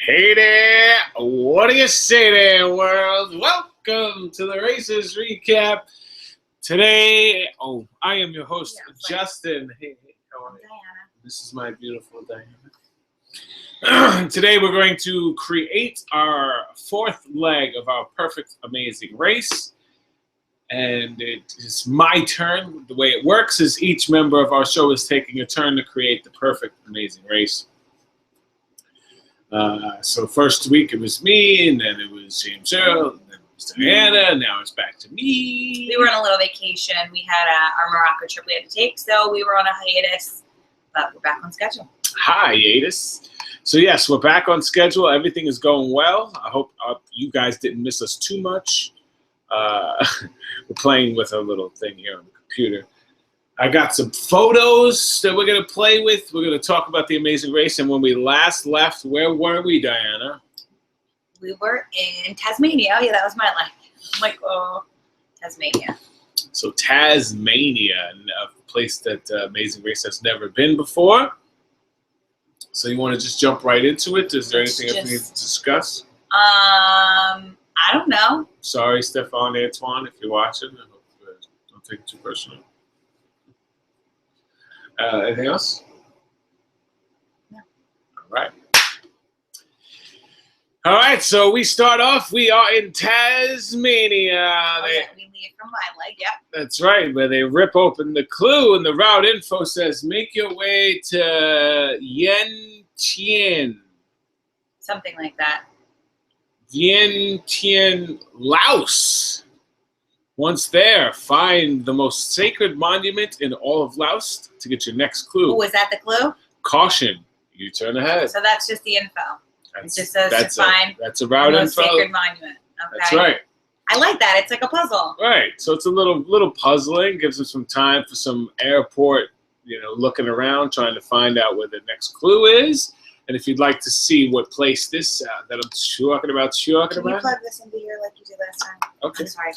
Hey there, what do you say there, world? Welcome to the Races Recap. Today, I am your host, Justin. Hey, how are you? Diana. This is my beautiful Diana. Today we're going to create our fourth leg of our perfect, amazing race. And it is my turn. The way it works is each member of our show is taking a turn to create the perfect, amazing race. So first week it was me, and then it was James Earl, and then it was Diana, and now it's back to me. We were on a little vacation. We had our Morocco trip we had to take, so we were on a hiatus, but we're back on schedule. Hiatus. So yes, we're back on schedule. Everything is going well. I hope you guys didn't miss us too much. We're playing with a little thing here on the computer. I got some photos that we're going to play with. We're going to talk about the amazing race. And when we last left, where were we, Diana? We were in Tasmania. Yeah, that was my line. I'm like, oh, Tasmania. So Tasmania, a place that Amazing Race has never been before. So you want to just jump right into it? Is there anything else we need to discuss? I don't know. Sorry, Stefan Antoine, if you're watching. I hope don't take it too personal. Anything else? No. All right. All right, so we start off. We are in Tasmania. We leave from my leg, yep. That's right, where they rip open the clue, and the route info says, make your way to Vientiane. Something like that. Vientiane, Laos. Once there, find the most sacred monument in all of Laos to get your next clue. Oh, was that the clue? Caution, you turn ahead. So that's just the info. It just says to find that's a route the most info. sacred monument. Okay. That's right. I like that. It's like a puzzle. Right. So it's a little puzzling. Gives them some time for some airport, looking around, trying to find out where the next clue is. And if you'd like to see what place this that I'm talking about, Can you plug this into here like you did last time? Okay. I'm sorry.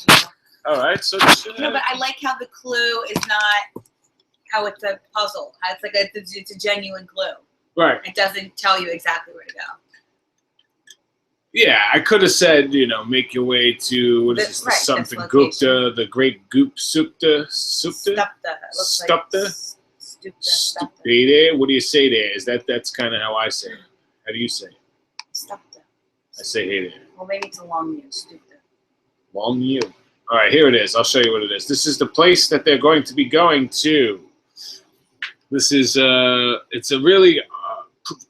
All right. So No, but I like how the clue is not how it's a puzzle. How it's like it's a genuine clue. Right. It doesn't tell you exactly where to go. Yeah, I could have said, make your way to what is this? Right, Something Gupta, the Great Goop Supta. Stupta. Stupta. What do you say there? That's kind of how I say it. How do you say it? Stupta. I say hey there. Well, maybe it's a long U. Stupta. Long U. All right, here it is. I'll show you what it is. This is the place that they're going to be going to. This is it's a really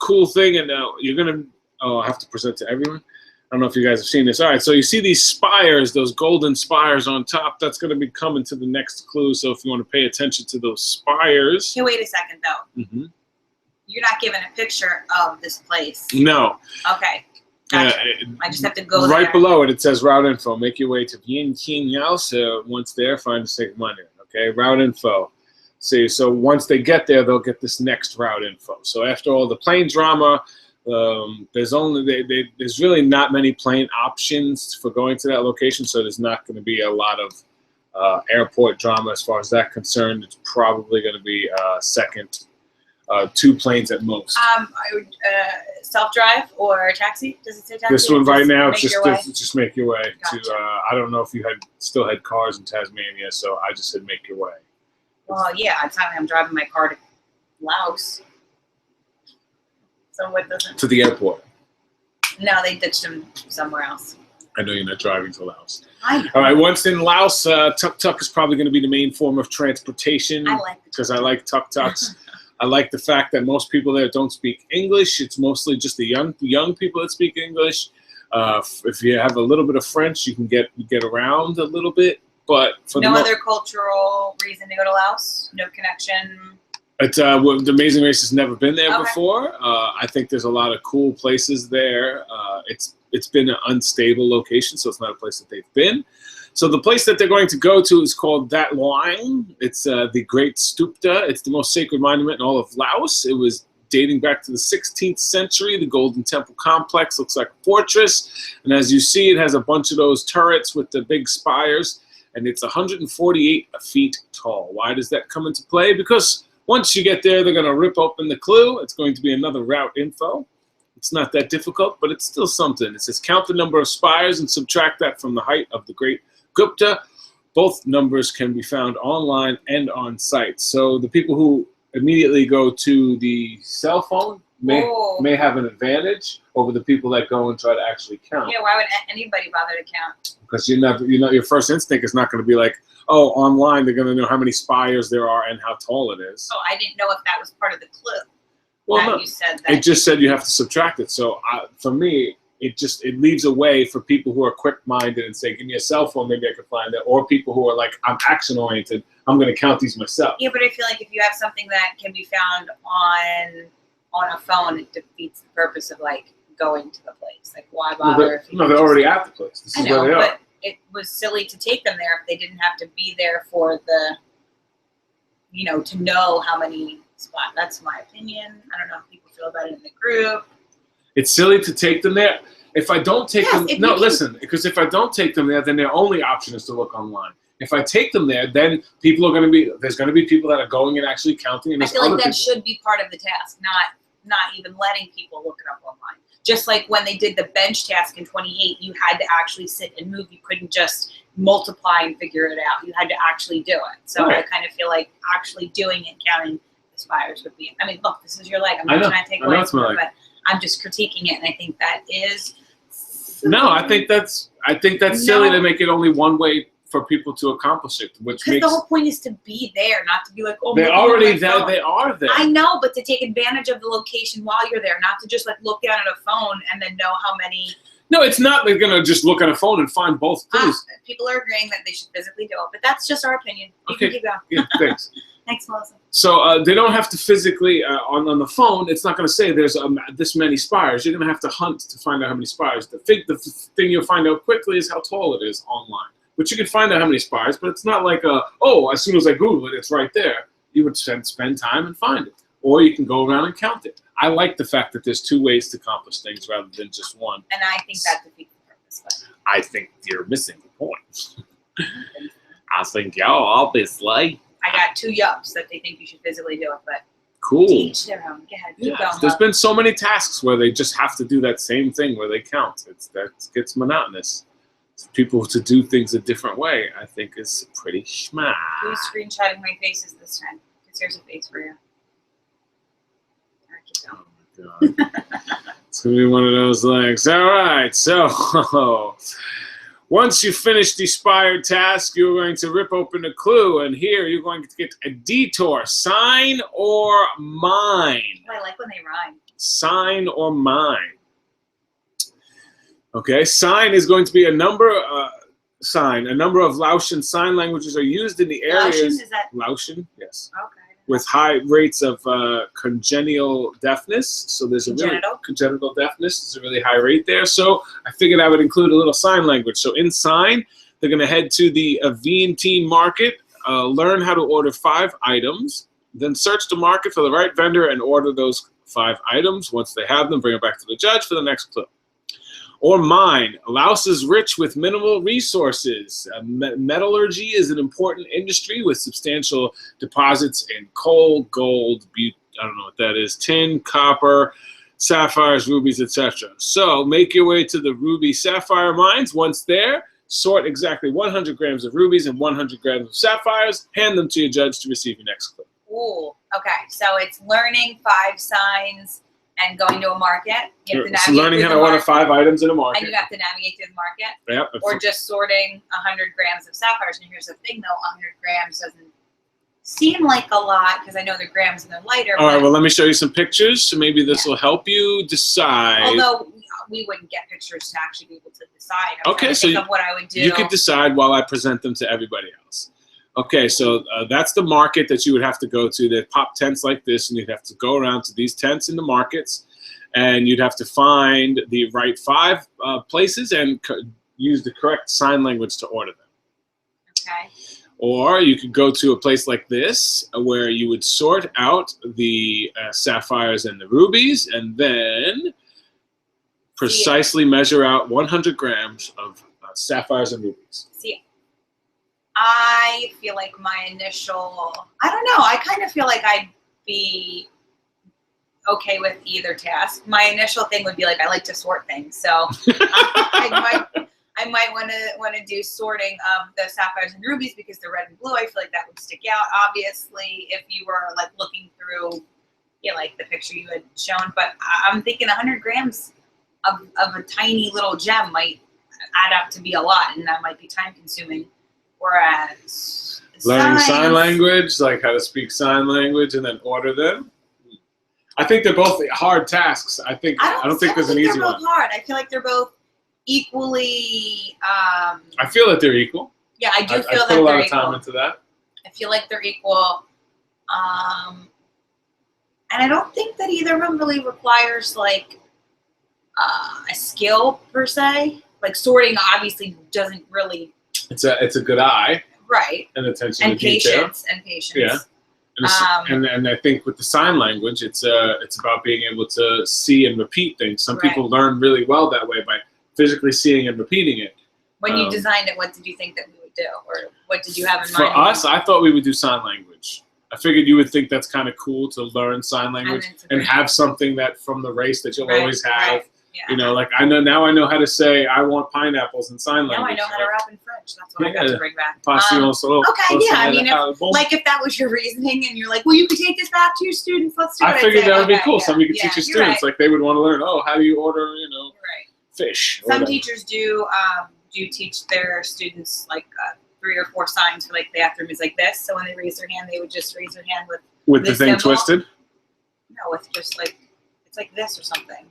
cool thing, and you're gonna. Oh, I have to present to everyone. I don't know if you guys have seen this. All right, so you see these spires, those golden spires on top. That's going to be coming to the next clue. So if you want to pay attention to those spires. Hey, wait a second, though. Mm-hmm. You're not giving a picture of this place. No. Okay. Gotcha. I just have to go right there. below it. It says route info. Make your way to Vientiane. So once there, find the sacred monument. Okay, route info. See, so once they get there, they'll get this next route info. So after all the plane drama. There's really not many plane options for going to that location, so there's not going to be a lot of airport drama as far as that concerned. It's probably going to be second, 2 planes at most. Self-drive or taxi? Does it say taxi? This one right now, just make your way Gotcha. to. I don't know if you still had cars in Tasmania, so I just said make your way. Well, yeah, I'm driving my car to Laos. So what doesn't? To the airport. No, they ditched them somewhere else. I know you're not driving to Laos. I know. All right, once in Laos, tuk-tuk is probably going to be the main form of transportation. I like because I like tuk-tuks. I like the fact that most people there don't speak English. It's mostly just the young people that speak English. If you have a little bit of French, you can get around a little bit. But for no other cultural reason to go to Laos? No connection? The Amazing Race has never been there before. I think there's a lot of cool places there. It's been an unstable location, so it's not a place that they've been. So the place that they're going to go to is called Dat Luang. It's the Great Stupta. It's the most sacred monument in all of Laos. It was dating back to the 16th century. The Golden Temple complex looks like a fortress. And as you see, it has a bunch of those turrets with the big spires. And it's 148 feet tall. Why does that come into play? Because once you get there, they're going to rip open the clue. It's going to be another route info. It's not that difficult, but it's still something. It says count the number of spires and subtract that from the height of the Great Gupta. Both numbers can be found online and on site. So the people who immediately go to the cell phone may have an advantage over the people that go and try to actually count. Yeah, why would anybody bother to count? Because your first instinct is not going to be like, oh, online they're going to know how many spires there are and how tall it is. Oh, I didn't know if that was part of the clue. Well, no, you said that. it just said you have to subtract it. So for me, it leaves a way for people who are quick-minded and say, give me a cell phone, maybe I can find it. Or people who are like, I'm action-oriented, I'm going to count these myself. Yeah, but I feel like if you have something that can be found on a phone, it defeats the purpose of like going to the place. Like, why bother? No, they're already at the place. This is where they are. But it was silly to take them there if they didn't have to be there for the, to know how many spots. That's my opinion. I don't know how people feel about it in the group. It's silly to take them there. If I don't take them, no, listen, because if I don't take them there, then their only option is to look online. If I take them there, then there's going to be people that are going and actually counting. And I feel like that should be part of the task, not even letting people look it up online. Just like when they did the bench task in 28, you had to actually sit and move. You couldn't just multiply and figure it out. You had to actually do it. So I kind of feel like actually doing it, counting the spires would be. I mean, look, this is your leg. I'm not trying to take away from it, but I'm just critiquing it, and I think that is. No, I think that's silly to make it only one way for people to accomplish it, which makes the whole point is to be there, not to be like, oh, they're already there. They are there. I know, but to take advantage of the location while you're there, not to just like look down at a phone and then know how many. No, it's not like gonna just look at a phone and find both clues. People are agreeing that they should physically do it, but that's just our opinion. You Okay. can keep going. Yeah, thanks. Thanks, Melissa. So they don't have to physically on the phone. It's not going to say there's this many spires. You're going to have to hunt to find out how many spires. The thing you'll find out quickly is how tall it is online. But you can find out how many spires. But it's not like as soon as I Google it, it's right there. You would spend time and find it, or you can go around and count it. I like the fact that there's two ways to accomplish things rather than just one. And I think that defeats the purpose. But I think you're missing the point. I think y'all obviously. I got 2 yups that they think you should physically do it, but cool. Teach their own. Go ahead. Keep going. There's been so many tasks where they just have to do that same thing where they count. That gets monotonous. For people to do things a different way, I think is pretty schma. Who's screenshotting my faces this time? Because here's a face for you. Oh my God. It's going to be one of those legs. All right, so once you finish the Spire task, you're going to rip open a clue, and here you're going to get a detour. Sign or mine? I like when they rhyme. Sign or mine. Okay, sign is going to be a number. Sign. A number of Laotian sign languages are used in the areas. Laotian, is that? Laotian, yes. Okay. With high rates of congenital deafness. So there's congenital deafness. There's a really high rate there. So I figured I would include a little sign language. So in sign, they're going to head to the V&T market, learn how to order 5 items, then search the market for the right vendor and order those 5 items. Once they have them, bring it back to the judge for the next clue. Or mine. Laos is rich with minimal resources. Metallurgy is an important industry with substantial deposits in coal, gold, I don't know what that is, tin, copper, sapphires, rubies, etc. So make your way to the ruby sapphire mines. Once there, sort exactly 100 grams of rubies and 100 grams of sapphires. Hand them to your judge to receive your next clue. Ooh, okay. So it's learning 5 signs and going to a market. You have to navigate learning how to order 5 items in a market. And you have to navigate through the market. Yep. Or just sorting 100 grams of sapphires. And here's the thing, though. 100 grams doesn't seem like a lot because I know they're grams and they're lighter. All right, well, let me show you some pictures. So maybe this will help you decide. Although we wouldn't get pictures to actually be able to decide. Okay, so of what I would do. You could decide while I present them to everybody else. Okay, so that's the market that you would have to go to. They pop tents like this, and you'd have to go around to these tents in the markets, and you'd have to find the right 5 places and use the correct sign language to order them. Okay. Or you could go to a place like this where you would sort out the sapphires and the rubies, and then precisely measure out 100 grams of sapphires and rubies. See, I feel like my initial, I don't know, I kind of feel like I'd be okay with either task. My initial thing would be like, I like to sort things, so I might want to do sorting of the sapphires and rubies because they're red and blue. I feel like that would stick out. Obviously, if you were like looking through, like the picture you had shown, but I'm thinking 100 grams of a tiny little gem might add up to be a lot, and that might be time consuming. Whereas learning sign language, like how to speak sign language and then order them. I think they're both hard tasks. I don't think there's an easy one. They're both hard. I feel like they're both equally. I feel that they're equal. Yeah, I do feel that they're equal. I put a lot of time into that. I feel like they're equal. And I don't think that either of them really requires like a skill per se. Like sorting obviously doesn't really. It's a good eye. Right. And attention and to detail. And patience. Yeah. And I think with the sign language, it's about being able to see and repeat things. Some people learn really well that way by physically seeing and repeating it. When you designed it, what did you think that we would do, or what did you have in mind? For us, I thought we would do sign language. I figured you would think that's kind of cool to learn sign language and have something that from the race that you'll always have. Right. Yeah. Like I know how to say I want pineapples in sign language. Now I know how to rap in French. That's what I got to bring back. Okay, yeah. I mean, if that was your reasoning, and you're like, well, you could take this back to your students. Let's do it. I figured that would be cool. Something you could teach your students. Right. Like they would want to learn. Oh, how do you order? Fish. Some teachers do teach their students like 3 or 4 signs for like the bathroom is like this. So when they raise their hand, they would just raise their hand with the thing symbol. Twisted. No, with just like it's like this or something.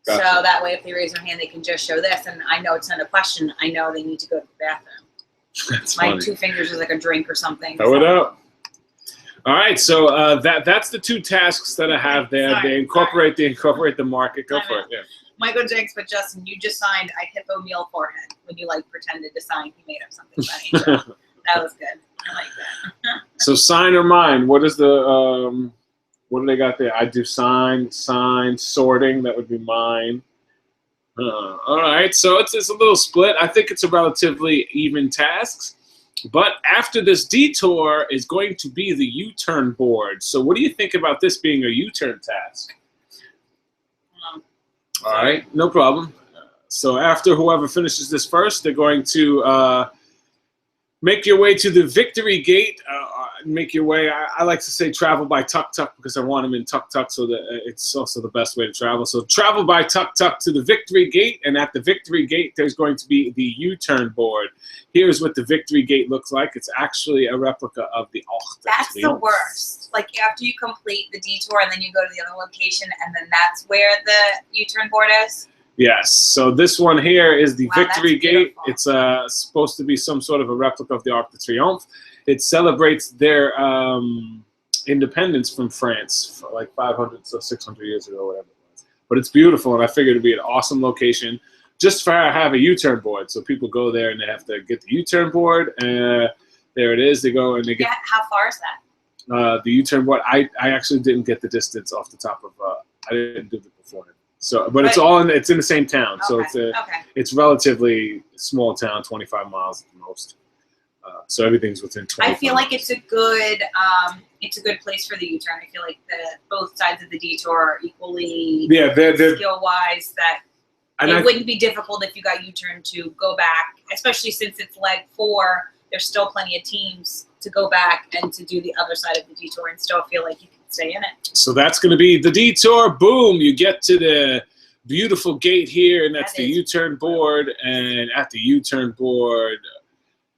Gotcha. So that way, if they raise their hand, they can just show this, and I know it's not a question. I know they need to go to the bathroom. That's My funny. 2 fingers is like a drink or something. Throw it up. All right, so that's the 2 tasks that I have there. Sorry, they incorporate the market. Go for it. Yeah. Michael Jenks, but Justin, you just signed "I hippo meal forehead" when you like pretended to sign. You made up something funny. So that was good. I like that. So sign or mine? What is the what do they got there? I do sign, sorting. That would be mine. All right, so it's a little split. I think it's a relatively even tasks. But after this detour is going to be the U-turn board. So what do you think about this being a U-turn task? All right, no problem. So after whoever finishes this first, they're going to make your way to the Victory Gate. Make your way. I like to say travel by tuk-tuk because I want them in tuk-tuk, so that it's also the best way to travel. So travel by tuk-tuk to the Victory Gate, and at the Victory Gate, there's going to be the U-turn board. Here's what the Victory Gate looks like. It's actually a replica of the Arc de That's the Triomphe. worst. Like after you complete the detour, and then you go to the other location, and then that's where the U-turn board is. Yes, so this one here is the Victory Gate. Beautiful. It's supposed to be some sort of a replica of the Arc de Triomphe. It celebrates their independence from France for like 500 or 600 years ago, whatever it was. But it's beautiful, and I figured it'd be an awesome location just for have a U-turn board. So people go there and they have to get the U-turn board. There it is. They go and they get. Yeah, how far is that? The U-turn board. I actually didn't get the distance off the top of. I didn't do it beforehand. So, but it's all in. It's in the same town, so it's relatively small town, 25 miles at the most. So everything's within 20. I feel like it's a good place for the U-turn. I feel like both sides of the detour are equally skill-wise. That it wouldn't be difficult if you got U-turn to go back, especially since it's leg 4. There's still plenty of teams to go back and to do the other side of the detour and still feel like you can stay in it. So that's going to be the detour. Boom! You get to the beautiful gate here, and that's the U-turn board. And at the U-turn board,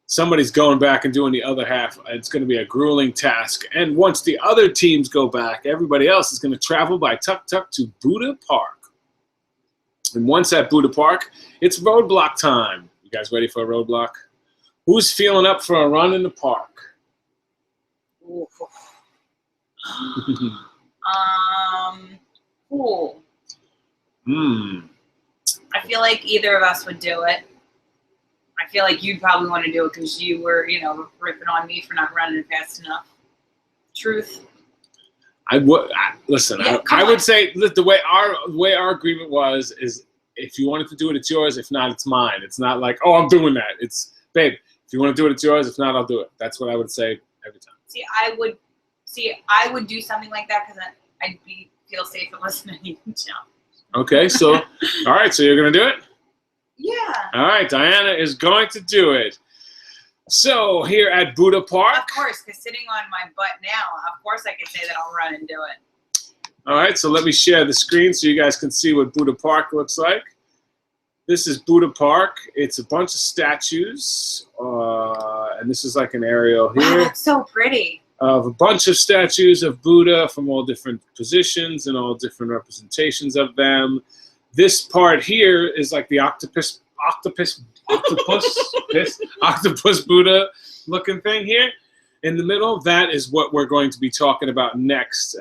somebody's going back and doing the other half. It's going to be a grueling task. And once the other teams go back, everybody else is going to travel by tuk-tuk to Buddha Park. And once at Buddha Park, it's roadblock time. You guys ready for a roadblock? Who's feeling up for a run in the park? Cool. I feel like either of us would do it. I feel like you'd probably want to do it because you were, ripping on me for not running fast enough. Truth. I would I would say the way our agreement was is if you wanted to do it, it's yours. If not, it's mine. It's not like, oh, I'm doing that. It's, babe, if you want to do it, it's yours. If not, I'll do it. That's what I would say every time. I would do something like that because I'd feel safe unless you can jump. Okay, so, all right, so you're going to do it? Yeah. All right, Diana is going to do it. So here at Buddha Park. Of course, because sitting on my butt now, of course I could say that I'll run and do it. All right, so let me share the screen so you guys can see what Buddha Park looks like. This is Buddha Park. It's a bunch of statues, and this is like an aerial here. Wow, that's so pretty. Of a bunch of statues of Buddha from all different positions and all different representations of them. This part here is like the octopus Buddha looking thing here in the middle. That is what we're going to be talking about next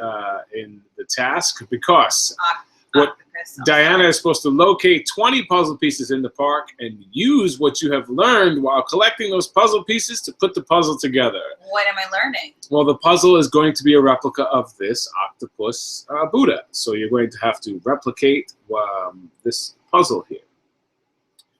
in the task, because what Diana is supposed to locate 20 puzzle pieces in the park and use what you have learned while collecting those puzzle pieces to put the puzzle together. What am I learning? Well, the puzzle is going to be a replica of this octopus Buddha. So you're going to have to replicate this puzzle here.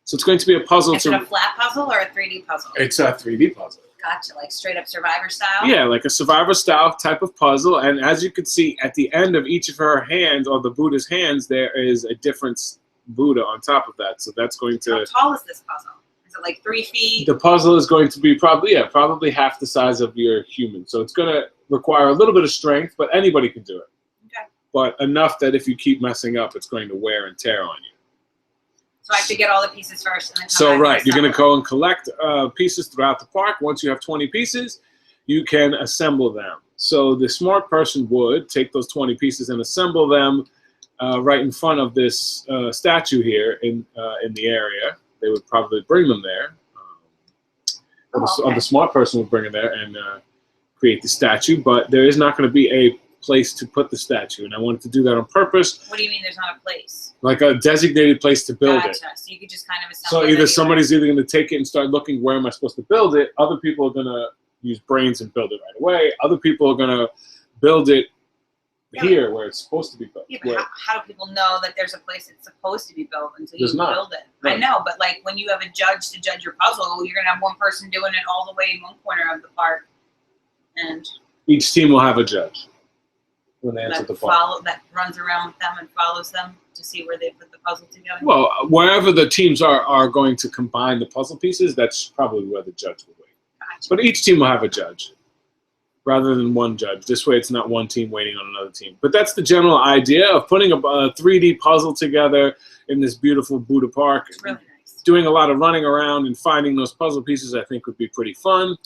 So it's going to be a puzzle. Is it a flat puzzle or a 3D puzzle? It's a 3D puzzle. Gotcha, like straight up Survivor style? Yeah, like a Survivor style type of puzzle. And as you can see, at the end of each of her hands, or the Buddha's hands, there is a different Buddha on top of that. So that's going to... How tall is this puzzle? Is it like 3 feet? The puzzle is going to be probably half the size of your human. So it's going to require a little bit of strength, but anybody can do it. Okay. But enough that if you keep messing up, it's going to wear and tear on you. So I have to get all the pieces first. And then So right, you're going to go and collect pieces throughout the park. Once you have 20 pieces, you can assemble them. So the smart person would take those 20 pieces and assemble them right in front of this statue here in the area. They would probably bring them there. Or the smart person would bring it there and create the statue. But there is not going to be a place to put the statue, and I wanted to do that on purpose. What do you mean there's not a place? Like a designated place to build it. So you could just kind of assemble So either somebody's either going to take it and start looking, where am I supposed to build it? Other people are going to use brains and build it right away. Other people are going to build it here where it's supposed to be built. Yeah, but how do people know that there's a place it's supposed to be built until you build it? Right. I know, but like when you have a judge to judge your puzzle, you're going to have one person doing it all the way in one corner of the park. And each team will have a judge when they enter the park. That runs around with them and follows them to see where they put the puzzle together? Well, wherever the teams are going to combine the puzzle pieces, that's probably where the judge will wait. Gotcha. But each team will have a judge rather than one judge. This way it's not one team waiting on another team. But that's the general idea of putting a 3D puzzle together in this beautiful Buddha Park. It's really nice. Doing a lot of running around and finding those puzzle pieces, I think, would be pretty fun.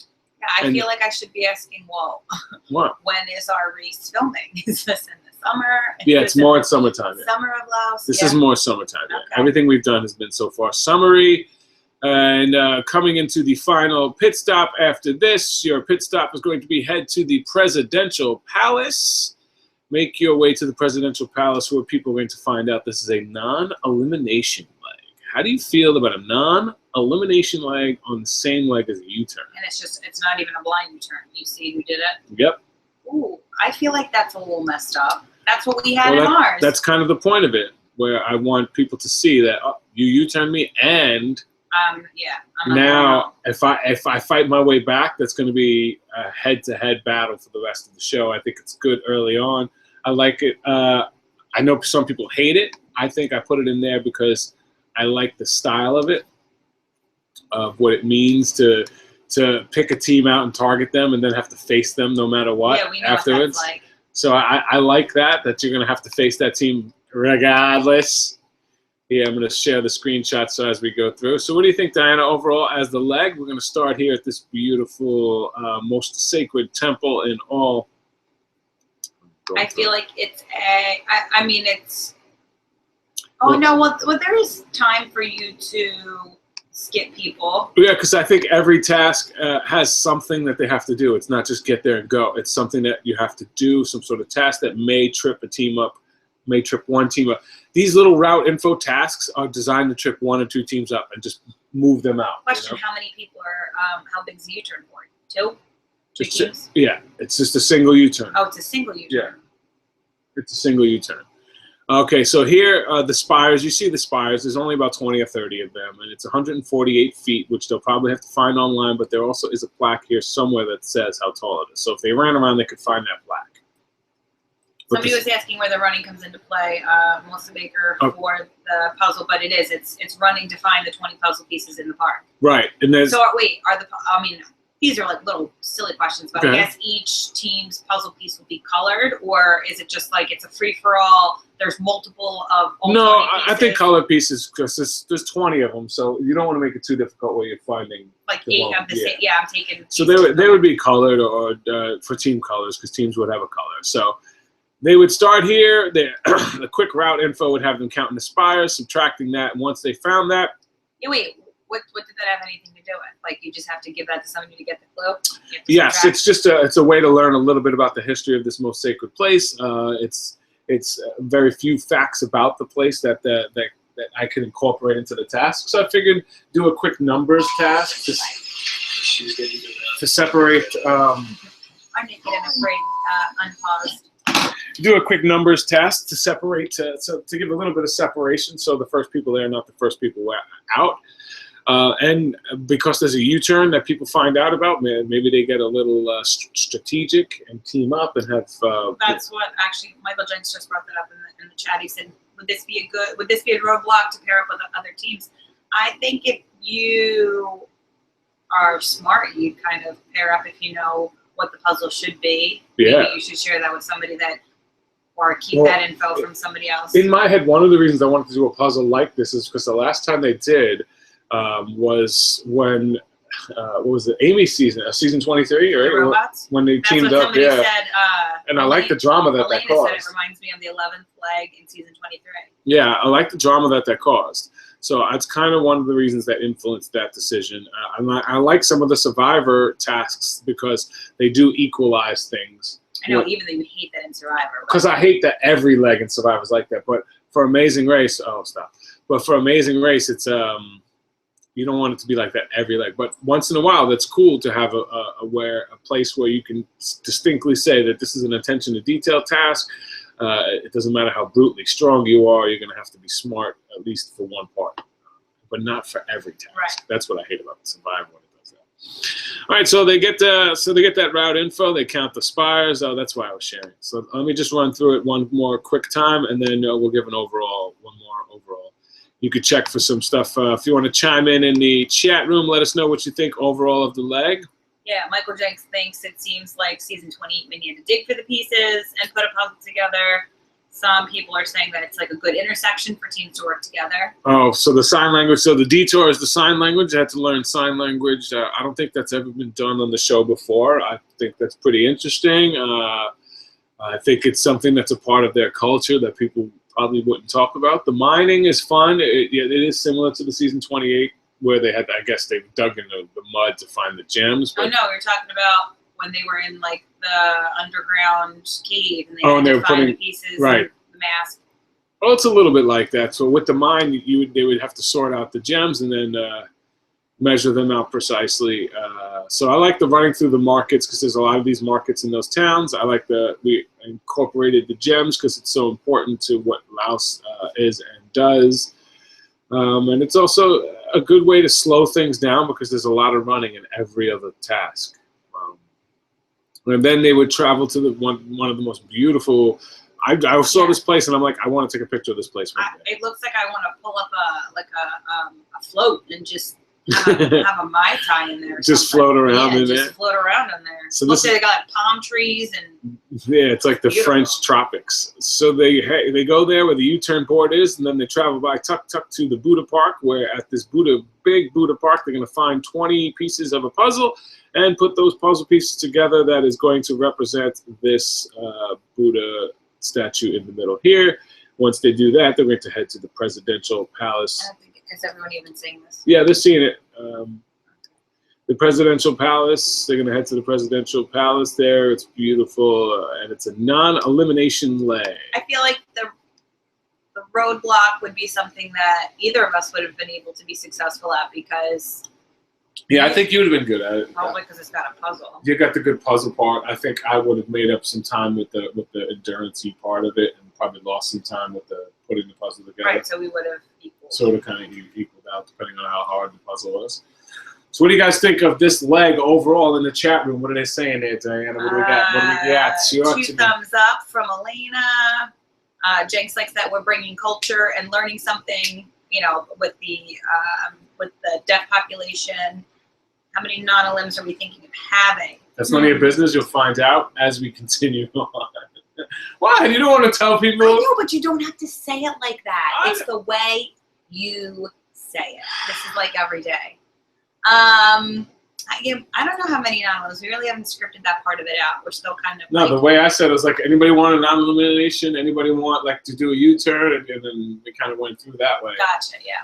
Yeah, I feel like I should be asking, well, what? When is our race filming? Is this in the summer? Yeah, it's more in summertime. Summer of Laos? This is more summertime. Yeah. Okay. Everything we've done has been so far summery. And coming into the final pit stop after this, your pit stop is going to be head to the Presidential Palace. Make your way to the Presidential Palace where people are going to find out this is a non-elimination leg. How do you feel about a non-elimination leg on the same leg as a U-turn? And it's not even a blind U-turn. You see who did it? Yep. Ooh, I feel like that's a little messed up. That's what we had in ours. That's kind of the point of it, where I want people to see that you U-turn me, and yeah. Now, if I fight my way back, that's going to be a head-to-head battle for the rest of the show. I think it's good early on. I like it. I know some people hate it. I think I put it in there because I like the style of it, of what it means to pick a team out and target them and then have to face them no matter what afterwards. What that's like. So I like that you're going to have to face that team regardless. Yeah, I'm going to share the screenshots as we go through. So what do you think, Diana, overall as the leg? We're going to start here at this beautiful, most sacred temple in all. I feel like it's I mean, it's... Oh, no, well, there is time for you to skip people. Yeah, because I think every task has something that they have to do. It's not just get there and go. It's something that you have to do, some sort of task that may trip a team up, may trip one team up. These little route info tasks are designed to trip 1 or 2 teams up and just move them out. Question, how many people are, how big is the U-turn board? 2? 2 teams? Yeah, it's just a single U-turn. Oh, it's a single U-turn. Yeah, it's a single U-turn. Okay, so here the spires, you see the spires, there's only about 20 or 30 of them, and it's 148 feet, which they'll probably have to find online, but there also is a plaque here somewhere that says how tall it is. So if they ran around, they could find that plaque. But Somebody was asking where the running comes into play, Melissa Baker, Oh. for the puzzle, but it's running to find the 20 puzzle pieces in the park. right, and there's So wait, I mean, these are like little silly questions, but Okay. I guess each team's puzzle piece will be colored, or is it just like it's a free for all? There's multiple of all no. 20 pieces, I think color pieces because there's 20 of them, so you don't want to make it too difficult where you're finding. like the 8 one, of the yeah. same. Yeah, I'm taking. So these they would be colored or for team colors because teams would have a color. So they would start here. The quick route info would have them counting the spires, subtracting that, and once they found that, Yeah, wait. What did that have anything to do with? Like you just have to give that to somebody to get the clue? You have to yes, subtract? it's just it's a way to learn a little bit about the history of this most sacred place. It's very few facts about the place that I could incorporate into the task. So I figured do a quick numbers task to separate. I'm naked and afraid, unpaused. Do a quick numbers task to separate to give a little bit of separation. So the first people there, not the first people out. And because there's a U-turn that people find out about, maybe they get a little strategic and team up and have. That's what actually Michael Jenks just brought that up in the chat. He said, would this be a roadblock to pair up with other teams? I think if you are smart, you kind of pair up if you know what the puzzle should be. Yeah. Maybe you should share that with somebody or keep that info from somebody else. In my head, one of the reasons I wanted to do a puzzle like this is because the last time they did was when what was it? Amy's season 23, right? The robots? When they That's teamed what up, somebody said, and I like the drama that Elena caused. said it reminds me of the 11th flag in season 23. Yeah, I like the drama that caused. So that's kind of one of the reasons that influenced that decision. I like some of the Survivor tasks because they do equalize things. I know, even though you hate that in Survivor. Because I hate that every leg in Survivor is like that. But for Amazing Race, But for Amazing Race, it's you don't want it to be like that every leg. But once in a while, that's cool to have a place where you can distinctly say that this is an attention to detail task. It doesn't matter how brutally strong you are, you're going to have to be smart at least for one part, but not for every task. Right. That's what I hate about the Survivor when it does that. All right, so they get that route info. They count the spires. Oh, that's why I was sharing. So let me just run through it one more quick time, and then we'll give one more overall. You could check for some stuff. If you want to chime in the chat room, let us know what you think overall of the leg. Yeah, Michael Jenks thinks it seems like season 28 we need to dig for the pieces and put a puzzle together. Some people are saying that it's like a good intersection for teams to work together. Oh, so the sign language. So the Detour is the sign language. I had to learn sign language. I don't think that's ever been done on the show before. I think that's pretty interesting. I think it's something that's a part of their culture that people probably wouldn't talk about. The mining is fun. It is similar to the season 28 where they had, I guess they dug in the mud to find the gems. Oh But, no, we were talking about when they were in like the underground cave and they Oh, had and they to were find the putting- pieces right. and the mask. oh, it's a little bit like that. So with the mine, they would have to sort out the gems and then measure them out precisely. So I like the running through the markets because there's a lot of these markets in those towns. I like we incorporated the gems because it's so important to what Laos is and does. And it's also a good way to slow things down because there's a lot of running in every other task. And then they would travel to one of the most beautiful. I saw this place and I'm like, I want to take a picture of this place one day. It looks like I want to pull up a float and just have a Mai Tai in there. Or Just something. float around in there. Just float around in there. So Looks this like they got palm trees and Yeah, it's like the Beautiful. French tropics. So they go there where the U-turn board is, and then they travel by Tuk to the Buddha Park, where at this big Buddha Park, they're going to find 20 pieces of a puzzle and put those puzzle pieces together that is going to represent this Buddha statue in the middle here. Once they do that, they're going to head to the presidential palace. I don't think is everyone even saying this? Yeah, they're seeing it. The presidential palace, they're going to head to the presidential palace there. It's beautiful, and it's a non-elimination leg. I feel like the roadblock would be something that either of us would have been able to be successful at because Yeah, I think you would have been good at it. probably because it's got a puzzle. You got the good puzzle part. I think I would have made up some time with the endurance-y part of it, and probably lost some time with the putting the puzzle together. Right, so we would have equal. Sort of kind of equaled out depending on how hard the puzzle was. So what do you guys think of this leg overall in the chat room? What are they saying there, Diana? What do we got? What do we got? Two thumbs up from Elena. Jenks likes that we're bringing culture and learning something, you know, with the deaf population. How many non-limbs are we thinking of having? That's none of your business. You'll find out as we continue on. Why? You don't want to tell people? I know, but you don't have to say it like that. It's the way you say it. This is like every day. I don't know how many non-limbs. We really haven't scripted that part of it out. We're still kind of no. The way I said it was like, anybody want a non-elimination? Anybody want like to do a U-turn? And then we kind of went through that way. Gotcha. Yeah.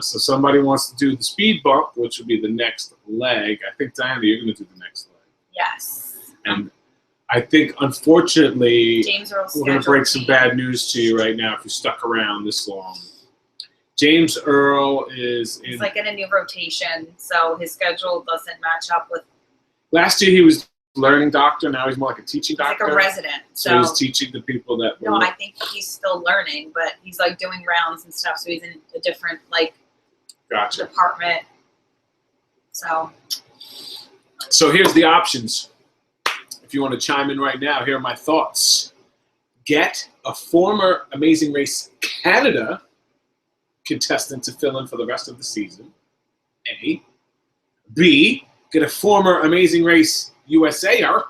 So somebody wants to do the speed bump, which would be the next leg. I think, Diana, you're going to do the next leg. Yes. And I think, unfortunately, James Earl's we're going to break some bad news to you right now if you stuck around this long. James Earl he's like in a new rotation, so his schedule doesn't match up with. Last year he was learning doctor. Now he's more like a teaching doctor. Like a resident. So he's teaching the people that. No, I think he's still learning, but he's like doing rounds and stuff. So he's in a different department. So here's the options. If you want to chime in right now, here are my thoughts. Get a former Amazing Race Canada contestant to fill in for the rest of the season. A. B. Get a former Amazing Race USAer.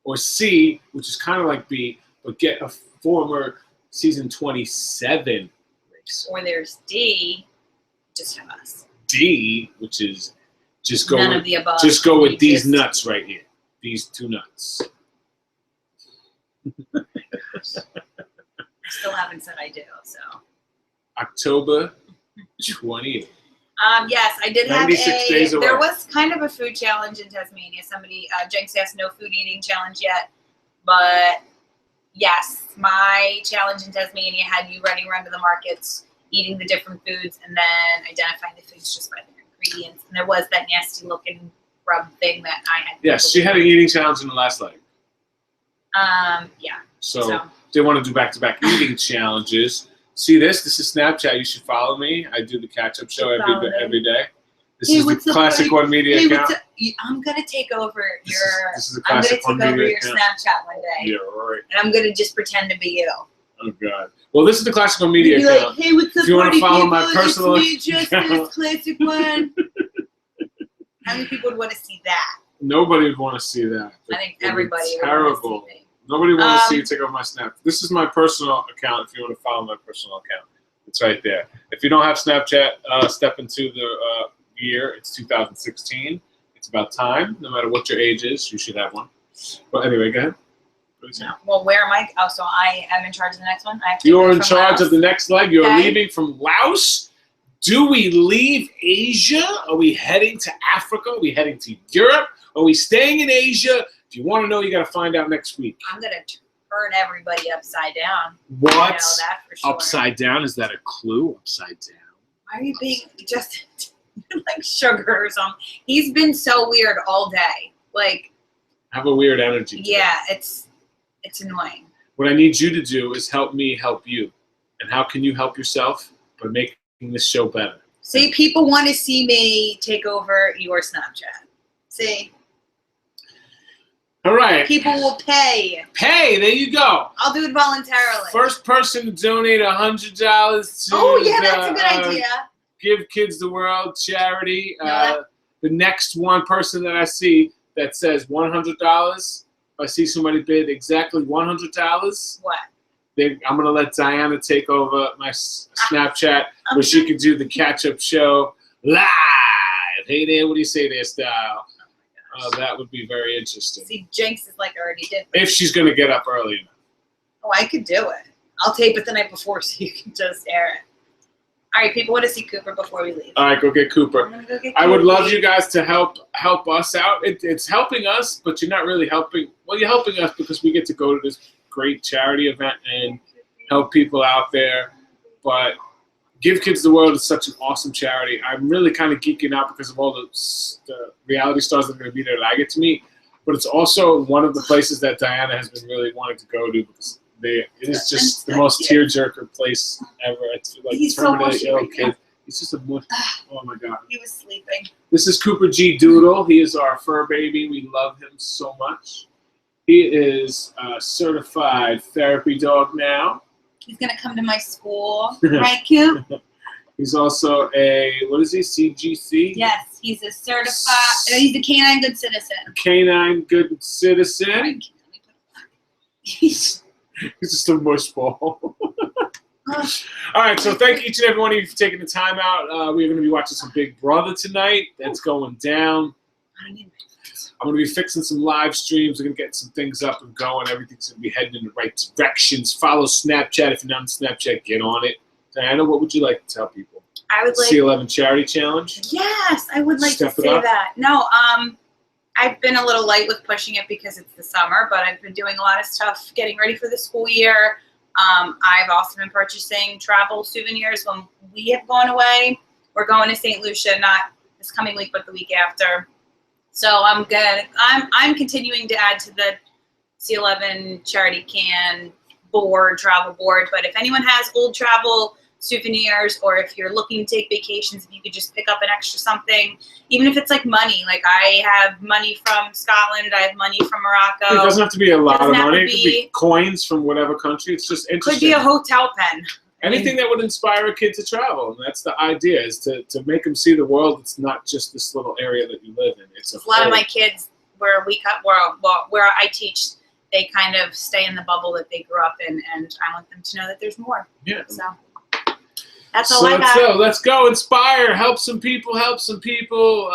Or C, which is kind of like B, but get a former season 27 race. Or there's D, just have us. D, which is just go none with, of the above. Just go with these nuts right here. These two nuts. Still haven't said I do, so. October 20th. Yes, I did have 96 days away. There was kind of a food challenge in Tasmania. Somebody, Jenks asked no food eating challenge yet, but yes, my challenge in Tasmania had you running around to the markets, eating the different foods, and then identifying the foods just by their ingredients. And there was that nasty looking rub thing that I had. Yes, she had an eating challenge in the last leg. Yeah. So they want to do back-to-back eating challenges. See this? This is Snapchat. You should follow me. I do the catch-up show every day. This is the Classic One Media account. I'm gonna take over your. This is a Classic One Media account. Snapchat one day. Yeah, right. And I'm gonna just pretend to be you. Oh God. Well, this is the Classic One Media account. Like, hey, what's up, if you want to follow my personal account, Classic One. How many people would want to see that? Nobody would want to see that. I think everybody would terrible. Want to see me. Nobody wants to see you take over my Snap. This is my personal account. If you want to follow my personal account, it's right there. If you don't have Snapchat, step into the year. It's 2016. It's about time. No matter what your age is, you should have one. But anyway, go ahead. No. Well, where am I? Oh, so I am in charge of the next one. You're in charge of the next leg. You're leaving from Laos. Do we leave Asia? Are we heading to Africa? Are we heading to Europe? Are we staying in Asia? If you want to know, you got to find out next week. I'm going to turn everybody upside down. What? I know that for sure. Upside down? Is that a clue? Upside down. Why are you being just like sugar or something? He's been so weird all day. Like, have a weird energy today. Yeah, it's annoying. What I need you to do is help me help you. And how can you help yourself? By making this show better. See, people want to see me take over your Snapchat. See? All right. People will pay. Pay. There you go. I'll do it voluntarily. First person to donate $100 to. Oh yeah, that's a good idea. Give Kids the World charity. The next one person that I see that says $100. If I see somebody bid exactly $100. What? I'm gonna let Diana take over my Snapchat where she can do the catch-up show live. Hey there, what do you say there, Style? That would be very interesting. See, Jenks is like already did. If she's going to get up early enough. Oh, I could do it. I'll tape it the night before so you can just air it. All right, people want to see Cooper before we leave. All right, go get Cooper. I'm gonna go get I would love you guys to help us out. It's helping us, but you're not really helping. Well, you're helping us because we get to go to this great charity event and help people out there. But Give Kids the World is such an awesome charity. I'm really kind of geeking out because of all the reality stars that are going to be there that I get to meet. But it's also one of the places that Diana has been really wanting to go to because it is just the most tearjerker place ever. It's like terminally ill kid. He's just a mush. Oh my God. He was sleeping. This is Cooper G. Doodle. He is our fur baby. We love him so much. He is a certified therapy dog now. He's gonna come to my school, right, Coop? He's also a, what is he, CGC? Yes, he's a certified. He's a canine good citizen. Canine good citizen. Right. He's just a mush ball. All right, so thank each and every one of you for taking the time out. We're going to be watching some Big Brother tonight. That's going down. I'm going to be fixing some live streams. We're going to get some things up and going. Everything's going to be heading in the right directions. Follow Snapchat. If you're not on Snapchat, get on it. Diana, what would you like to tell people? I would like C11 Charity Challenge? Yes, I would like to say that. No, I've been a little light with pushing it because it's the summer, but I've been doing a lot of stuff getting ready for the school year. I've also been purchasing travel souvenirs when we have gone away. We're going to St. Lucia, not this coming week, but the week after. So I'm continuing to add to the C11 Charity Can travel board. But if anyone has old travel souvenirs, or if you're looking to take vacations, if you could just pick up an extra something, even if it's like money. Like I have money from Scotland, I have money from Morocco. It doesn't have to be a lot of money. It It could be coins from whatever country. It's just interesting. Could be a hotel pen. Anything that would inspire a kid to travel. And that's the idea, is to make them see the world. It's not just this little area that you live in. It's a lot of my kids where I teach, they kind of stay in the bubble that they grew up in, and I want them to know that there's more. Yeah. So that's all I got. So let's go. Inspire. Help some people. Help some people.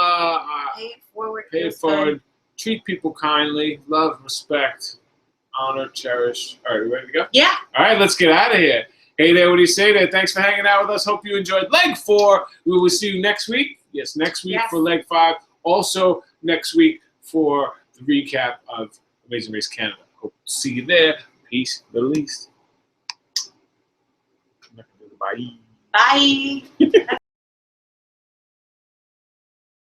Pay it forward. Pay it forward. Treat people kindly. Love, respect, honor, cherish. All right, we ready to go? Yeah. All right, let's get out of here. Hey there, what do you say there? Thanks for hanging out with us. Hope you enjoyed leg 4. We will see you next week. Yes, next week for leg 5. Also next week for the recap of Amazing Race Canada. Hope to see you there. Peace, Middle East. Bye. Bye.